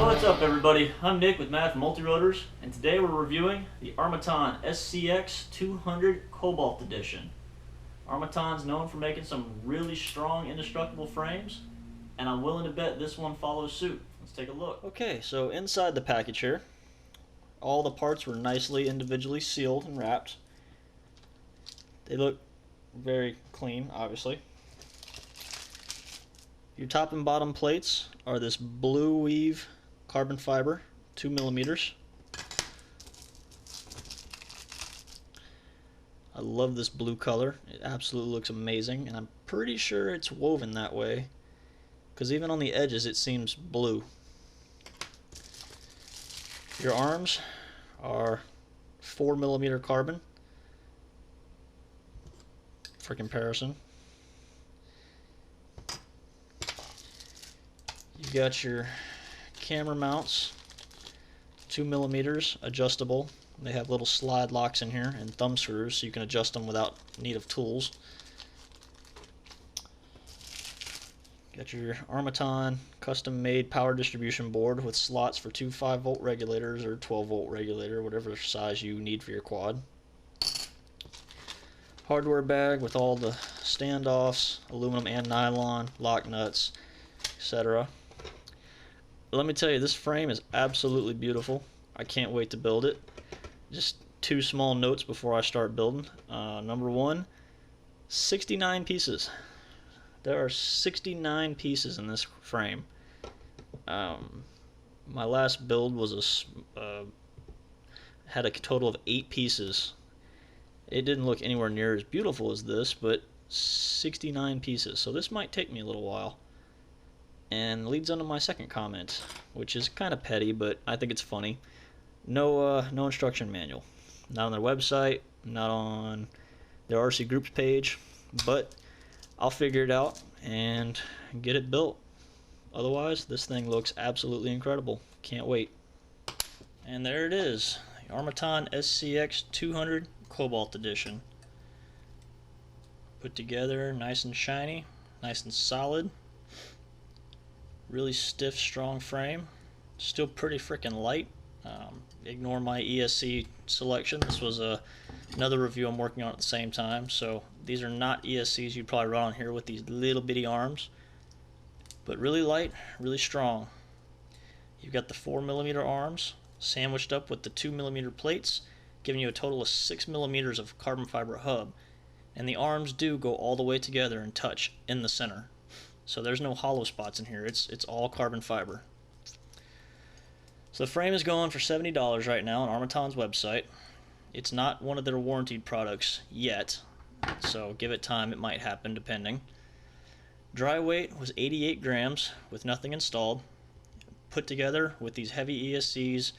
What's up, everybody? I'm Nick with Mad from Multirotors, and today we're reviewing the Armattan SCX200 Cobalt Edition. Armattan's known for making some really strong, indestructible frames, and I'm willing to bet this one follows suit. Let's take a look. Okay, so inside the package here, all the parts were nicely individually sealed and wrapped. They look very clean, obviously. Your top and bottom plates are this blue weave carbon fiber, 2 millimeters. I love this blue color. It absolutely looks amazing, and I'm pretty sure it's woven that way because even on the edges it seems blue. Your arms are 4 millimeter carbon for comparison. You've got your camera mounts, 2 millimeters, adjustable. They have little slide locks in here and thumb screws so you can adjust them without need of tools. Got your Armattan custom made power distribution board with slots for two 5-volt regulators or 12-volt regulator, whatever size you need for your quad. Hardware bag with all the standoffs, aluminum and nylon, lock nuts, etc. Let me tell you, this frame is absolutely beautiful. I can't wait to build it. Just two small notes before I start building. Number one, 69 pieces. There are 69 pieces in this frame. My last build was had a total of 8 pieces. It didn't look anywhere near as beautiful as this, but 69 pieces. So this might take me a little while. And leads into my second comment, which is kind of petty, but I think it's funny. No instruction manual. Not on their website, not on their RC Groups page, but I'll figure it out and get it built. Otherwise, this thing looks absolutely incredible. Can't wait. And there it is, the Armattan SCX200 Cobalt Edition. Put together nice and shiny, nice and solid. Really stiff, strong frame. Still pretty freaking light. Ignore my ESC selection. This was another review I'm working on at the same time. So these are not ESCs you'd probably run on here with these little bitty arms. But really light, really strong. You've got the 4 millimeter arms sandwiched up with the 2 millimeter plates, giving you a total of 6 millimeters of carbon fiber hub. And the arms do go all the way together and touch in the center. So there's no hollow spots in here. It's all carbon fiber. So the frame is going for $70 right now on Armattan's website. It's not one of their warranted products yet, so give it time, it might happen depending. Dry weight was 88 grams with nothing installed. Put together with these heavy ESCs,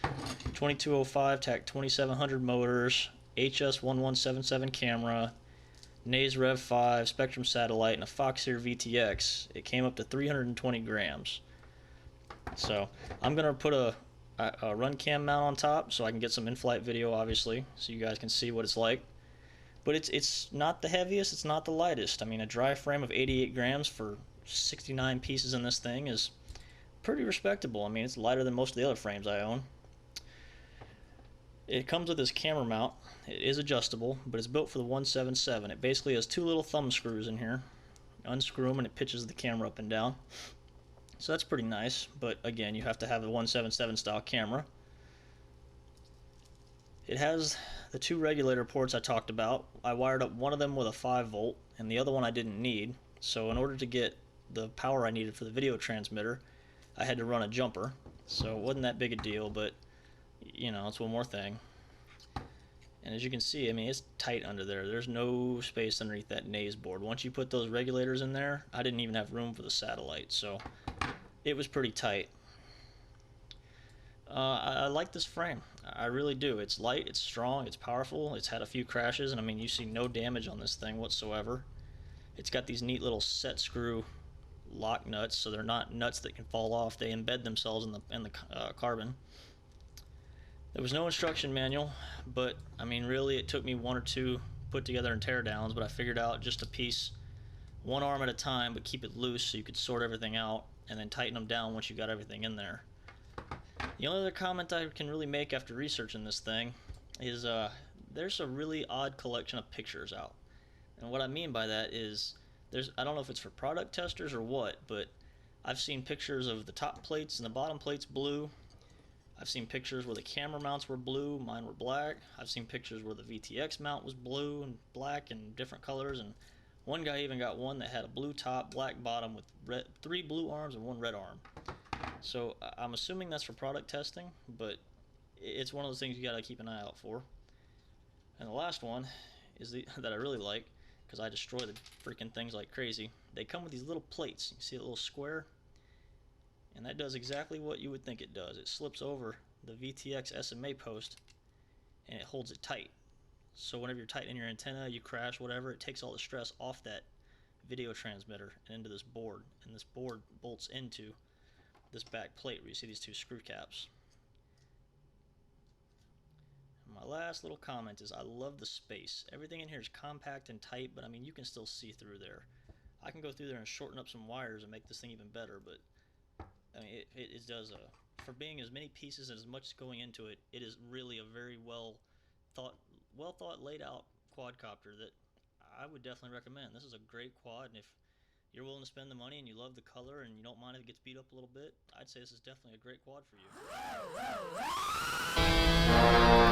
2205 TAC 2700 motors, HS1177 camera, Naze Rev 5, Spectrum satellite, and a Foxeer VTX, it came up to 320 grams. So I'm going to put a run cam mount on top so I can get some in-flight video, obviously, so you guys can see what it's like. But it's not the heaviest, it's not the lightest. I mean, a dry frame of 88 grams for 69 pieces in this thing is pretty respectable. I mean, it's lighter than most of the other frames I own. It comes with this camera mount. It is adjustable, but it's built for the 177. It basically has two little thumb screws in here. Unscrew them and it pitches the camera up and down. So that's pretty nice, but again, you have to have the 177 style camera. It has the two regulator ports I talked about. I wired up one of them with a 5-volt and the other one I didn't need. So in order to get the power I needed for the video transmitter, I had to run a jumper. So it wasn't that big a deal, but you know, it's one more thing. And as you can see, I mean, it's tight under there. There's no space underneath that Naze board. Once you put those regulators in there, I didn't even have room for the satellite, so it was pretty tight. I like this frame. I really do. It's light, it's strong, it's powerful. It's had a few crashes, and I mean, you see no damage on this thing whatsoever. It's got these neat little set screw lock nuts, so they're not nuts that can fall off. They embed themselves in the carbon. There was no instruction manual, but I mean, really, it took me one or two put together and tear downs, but I figured out just a piece, one arm at a time, but keep it loose so you could sort everything out and then tighten them down once you got everything in there. The only other comment I can really make after researching this thing is there's a really odd collection of pictures out. And what I mean by that is I don't know if it's for product testers or what, but I've seen pictures of the top plates and the bottom plates blue. I've seen pictures where the camera mounts were blue, mine were black. I've seen pictures where the VTX mount was blue and black and different colors, and one guy even got one that had a blue top, black bottom with three blue arms and one red arm. So I'm assuming that's for product testing, but it's one of those things you gotta keep an eye out for. And the last one is that I really like because I destroy the freaking things like crazy. They come with these little plates. You see a little square? And that does exactly what you would think it does. It slips over the VTX SMA post and it holds it tight. So whenever you're tightening your antenna, you crash, whatever, it takes all the stress off that video transmitter and into this board. And this board bolts into this back plate where you see these two screw caps. And my last little comment is I love the space. Everything in here is compact and tight, but I mean you can still see through there. I can go through there and shorten up some wires and make this thing even better, but I mean it does for being as many pieces and as much going into it, it is really a very well thought laid out quadcopter that I would definitely recommend. This is a great quad, and if you're willing to spend the money and you love the color and you don't mind if it gets beat up a little bit, I'd say this is definitely a great quad for you.